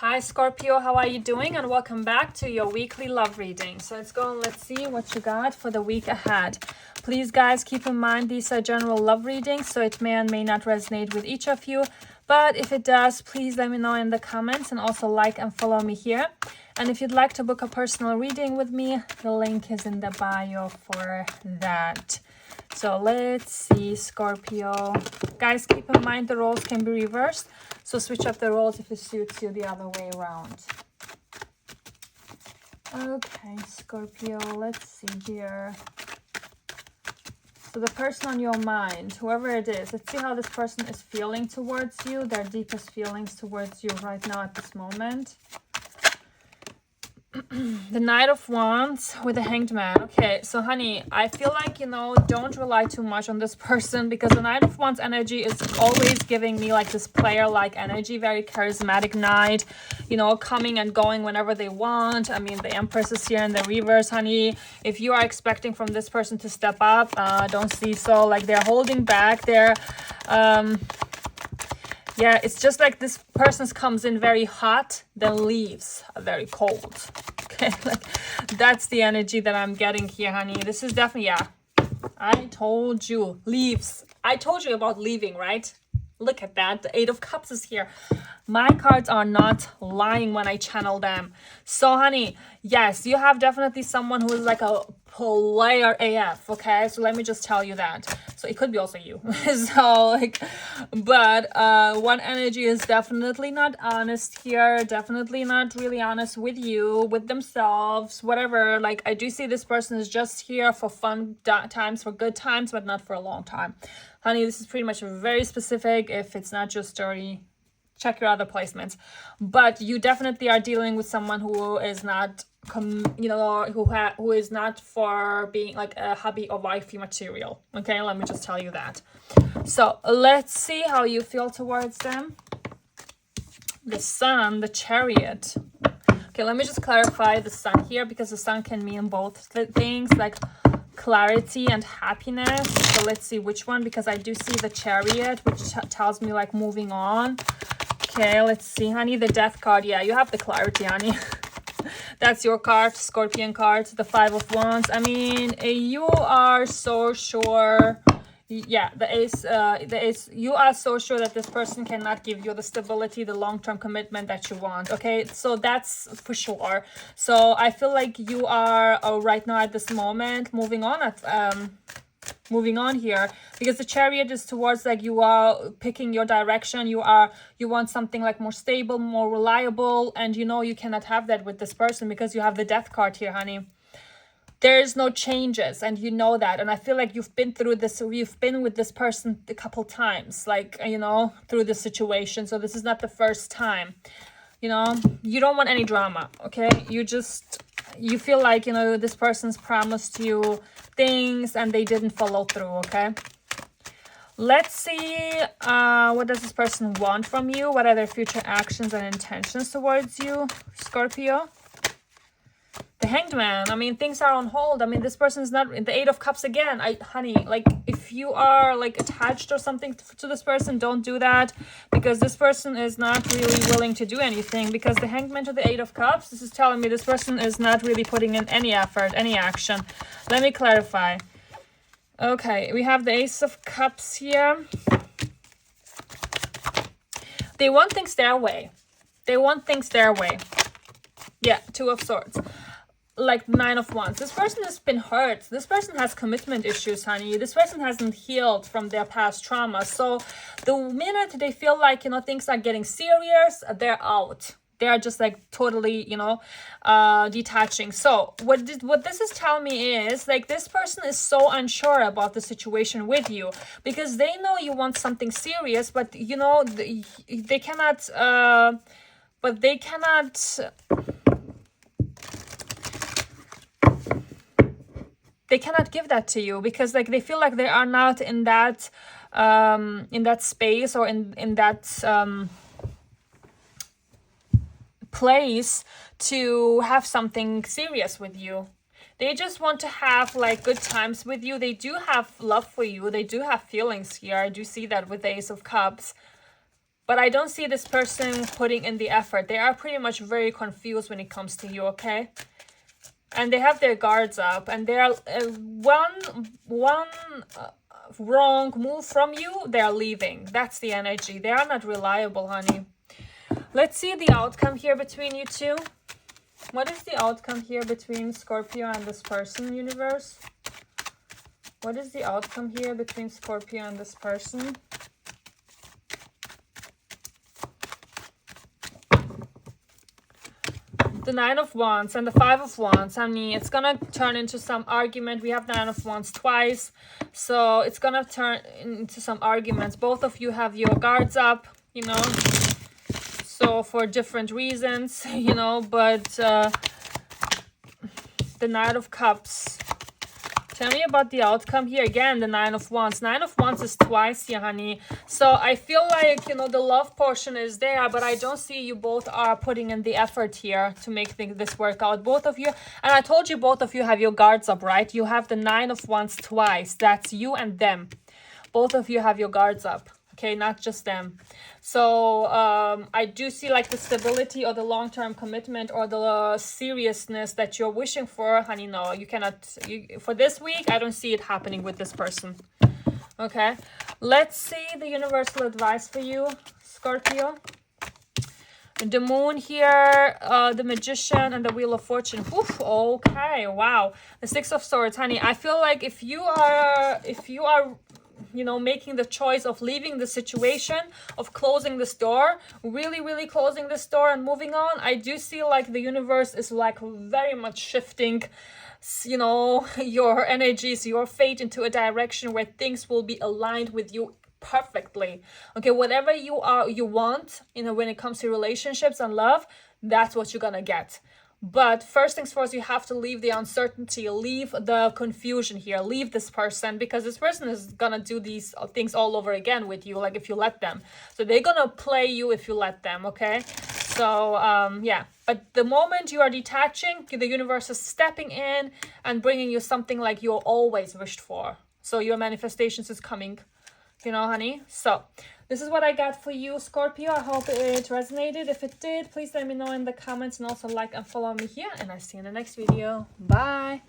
Hi Scorpio, how are you doing? And welcome back to your weekly love reading. So let's go and let's see what you got for the week ahead. Please guys, keep in mind these are general love readings, so it may and may not resonate with each of you. But if it does, please let me know in the comments and also like and follow me here. And if you'd like to book a personal reading with me, the link is in the bio for that. So let's see, Scorpio. Guys, keep in mind the roles can be reversed. So switch up the roles if it suits you the other way around. Okay, Scorpio, let's see here. So the person on your mind, whoever it is, let's see how this person is feeling towards you, their deepest feelings towards you right now at this moment. The Knight of Wands with the Hanged Man. Okay, so honey, I feel like, don't rely too much on this person, because the Knight of Wands energy is always giving me like this player-like energy, very charismatic knight, coming and going whenever they want. I mean, the Empress is here in the reverse, honey. If you are expecting from this person to step up, don't see so. Like, they're holding back. Yeah, it's just like this person comes in very hot, then leaves very cold. Okay, like that's the energy that I'm getting here, honey. This is definitely, yeah. I told you, leaves. I told you about leaving, right? Look at that. The Eight of Cups is here. My cards are not lying when I channel them. So, honey, yes, you have definitely someone who is like a player AF, okay? So let me just tell you that. So it could be also you. But one energy is definitely not honest here. Definitely not really honest with you, with themselves, whatever. Like, I do see this person is just here for fun times, for good times, but not for a long time. Honey, this is pretty much very specific. If it's not your story, check your other placements. But you definitely are dealing with someone who is not, who is not for being like a hubby or wifey material. Okay, let me just tell you that. So let's see how you feel towards them. The Sun, the Chariot. Okay, let me just clarify the Sun here, because the Sun can mean both things, like clarity and happiness. So let's see which one, because I do see the Chariot, which tells me like moving on. Okay, let's see, honey. The Death card. Yeah, you have the clarity, honey. That's your card, Scorpion card. The Five of Wands. I mean, you are so sure. Yeah, the ace, you are so sure that this person cannot give you the stability, the long-term commitment that you want. Okay, so that's for sure. So I feel like you are right now at this moment moving on here, because the Chariot is towards like you are picking your direction. You want something like more stable, more reliable, and you cannot have that with this person, because you have the Death card here, honey. There's no changes, and you know that. And I feel like you've been through this, you've been with this person a couple times, like, through this situation. So this is not the first time. You don't want any drama, okay? You feel like, this person's promised you things and they didn't follow through, okay? Let's see, what does this person want from you? What are their future actions and intentions towards you, Scorpio? The Hanged Man. I mean, things are on hold. I mean, this person is not, the Eight of Cups again. Honey, like, if you are like attached or something to this person, don't do that, because this person is not really willing to do anything. Because the Hanged Man to the Eight of Cups, this is telling me this person is not really putting in any effort, any action. Let me clarify. Okay, we have the Ace of Cups here. They want things their way. They want things their way. Yeah, Two of Swords. Like Nine of Wands. This person has been hurt. This person has commitment issues, honey. This person hasn't healed from their past trauma. So the minute they feel like, things are getting serious, they're out. They're just like totally, detaching. So what this is telling me is like this person is so unsure about the situation with you, because they know you want something serious, but they cannot, they cannot give that to you, because like they feel like they are not in that space, or in that place to have something serious with you. They just want to have like good times with you. They do have love for you. They do have feelings here. I do see that with the Ace of Cups. But I don't see this person putting in the effort. They are pretty much very confused when it comes to you, okay? And they have their guards up, and they are one wrong move from you, they're leaving. That's the energy. They are not reliable, honey. Let's see the outcome here between you two. What is the outcome here between Scorpio and this person, universe? What is the outcome here between Scorpio and this person? The Nine of Wands and the Five of Wands. I mean, it's gonna turn into some argument. We have Nine of Wands twice, so it's gonna turn into some arguments. Both of you have your guards up, you know, so for different reasons, you know, but the Knight of Cups. Tell me about the outcome here. Again, the Nine of Wands. Nine of Wands is twice here, honey. So I feel like, you know, the love portion is there, but I don't see you both are putting in the effort here to make this work out. Both of you, and I told you both of you have your guards up, right? You have the Nine of Wands twice. That's you and them. Both of you have your guards up. Okay, not just them. So I do see like the stability or the long-term commitment or the seriousness that you're wishing for. Honey, no, you cannot. For this week, I don't see it happening with this person. Okay, let's see the universal advice for you, Scorpio. The Moon here, the Magician, and the Wheel of Fortune. Oof, okay, wow. The Six of Swords, honey. I feel like if you are you know, making the choice of leaving the situation, of closing this door, really closing this door and moving on, I do see like the universe is like very much shifting, you know, your energies, your fate into a direction where things will be aligned with you perfectly. Okay, whatever you want, you know, when it comes to relationships and love, that's what you're gonna get. But first things first, you have to leave the uncertainty, leave the confusion here, leave this person, because this person is gonna do these things all over again with you, like if you let them. So they're gonna play you if you let them, okay? So yeah, but the moment you are detaching, the universe is stepping in and bringing you something like you always wished for. So your manifestations is coming, you know, honey. So this is what I got for you, Scorpio. I hope it resonated. If it did, please let me know in the comments, and also like and follow me here, and I'll see you in the next video. Bye.